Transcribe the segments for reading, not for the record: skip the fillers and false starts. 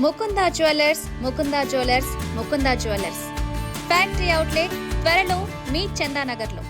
Mukunda jewellers, Mukunda jewellers factory outlet త్వరలో మీ చందానగర్లో.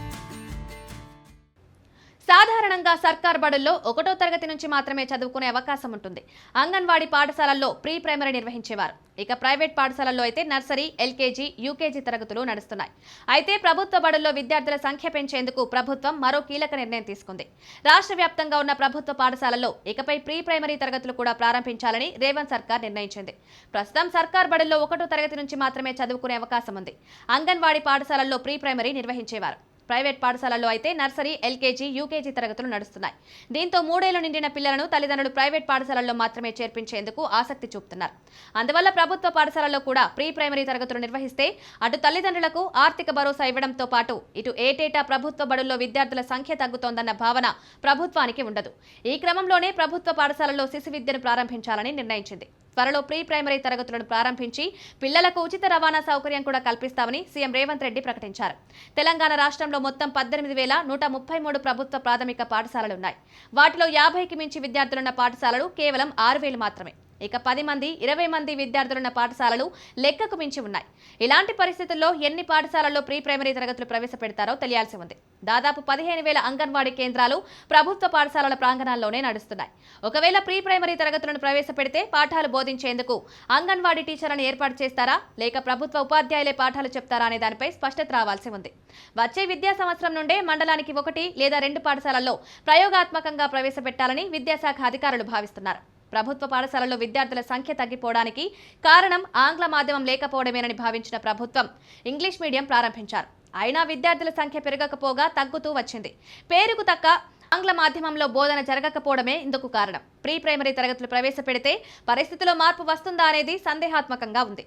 సాధారణంగా సర్కార్ బడుల్లో 1వ తరగతి నుంచి మాత్రమే చదువుకునే అవకాశం ఉంటుంది. అంగన్వాడీ పాఠశాలల్లో ప్రీ ప్రైమరీ నిర్వహించేవారు. ఇక ప్రైవేట్ పాఠశాలల్లో అయితే నర్సరీ, ఎల్కేజీ, యూకేజీ తరగతులు నడుస్తున్నాయి. అయితే ప్రభుత్వ బడుల్లో విద్యార్థుల సంఖ్య పెంచేందుకు ప్రభుత్వం మరో కీలక నిర్ణయం తీసుకుంది. రాష్ట్ర వ్యాప్తంగా ఉన్న ప్రభుత్వ పాఠశాలల్లో ఇకపై ప్రీ ప్రైమరీ తరగతులు కూడా ప్రారంభించాలని రేవంత్ సర్కార్ నిర్ణయించింది. ప్రస్తుతం సర్కార్ బడుల్లో 1వ తరగతి నుంచి మాత్రమే చదువుకునే అవకాశం ఉంది. అంగన్వాడీ పాఠశాలల్లో ప్రీ ప్రైమరీ నిర్వహించేవారు. ప్రైవేట్ పాఠశాలల్లో అయితే నర్సరీ, ఎల్కేజీ, యూకేజీ తరగతులు నడుస్తున్నాయి. దీంతో 3 ఏళ్లు నిండిన పిల్లలను తల్లిదండ్రులు ప్రైవేట్ పాఠశాలల్లో మాత్రమే చేర్పించేందుకు ఆసక్తి చూపుతున్నారు. అందువల్ల ప్రభుత్వ పాఠశాలల్లో కూడా ప్రీ ప్రైమరీ తరగతులు నిర్వహిస్తే అటు తల్లిదండ్రులకు ఆర్థిక భరోసా ఇవ్వడంతో పాటు ఇటు ఏటేటా ప్రభుత్వ బడుల్లో విద్యార్థుల సంఖ్య తగ్గుతోందన్న భావన ప్రభుత్వానికి ఉండదు. ఈ క్రమంలోనే ప్రభుత్వ పాఠశాలల్లో శిశు విద్యను ప్రారంభించాలని నిర్ణయించింది. త్వరలో ప్రీ ప్రైమరీ తరగతులను ప్రారంభించి పిల్లలకు ఉచిత రవాణా సౌకర్యం కూడా కల్పిస్తామని సీఎం రేవంత్ రెడ్డి ప్రకటించారు. తెలంగాణ రాష్ట్రంలో మొత్తం 18,133 ప్రభుత్వ ప్రాథమిక పాఠశాలలున్నాయి. వాటిలో 50కి మించి విద్యార్థులున్న పాఠశాలలు కేవలం 6,000 మాత్రమే. ఇక 10 మంది, 20 మంది విద్యార్థులున్న పాఠశాలలు లెక్కకు మించి ఉన్నాయి. ఇలాంటి పరిస్థితుల్లో ఎన్ని పాఠశాలల్లో ప్రీ ప్రైమరీ తరగతులు ప్రవేశపెడతారో తెలియాల్సి ఉంది. దాదాపు 15,000 అంగన్వాడీ కేంద్రాలు ప్రభుత్వ పాఠశాలల ప్రాంగణాల్లోనే నడుస్తున్నాయి. ఒకవేళ ప్రీ ప్రైమరీ తరగతులను ప్రవేశపెడితే పాఠాలు బోధించేందుకు అంగన్వాడీ టీచర్లను ఏర్పాటు చేస్తారా, లేక ప్రభుత్వ ఉపాధ్యాయులే పాఠాలు చెప్తారా అనే దానిపై స్పష్టత రావాల్సి ఉంది. వచ్చే విద్యా సంవత్సరం నుండే మండలానికి 1 లేదా 2 పాఠశాలల్లో ప్రయోగాత్మకంగా ప్రవేశపెట్టాలని విద్యాశాఖ అధికారులు భావిస్తున్నారు. ప్రభుత్వ పాఠశాలల్లో విద్యార్థుల సంఖ్య తగ్గిపోవడానికి కారణం ఆంగ్ల మాధ్యమం లేకపోవడమేనని భావించిన ప్రభుత్వం ఇంగ్లీష్ మీడియం ప్రారంభించారు. అయినా విద్యార్థుల సంఖ్య పెరగకపోగా తగ్గుతూ వచ్చింది. పేరుకు తక్క ఆంగ్ల మాధ్యమంలో బోధన జరగకపోవడమే ఇందుకు కారణం. ప్రీ ప్రైమరీ తరగతులు ప్రవేశపెడితే పరిస్థితిలో మార్పు వస్తుందా అనేది సందేహాత్మకంగా ఉంది.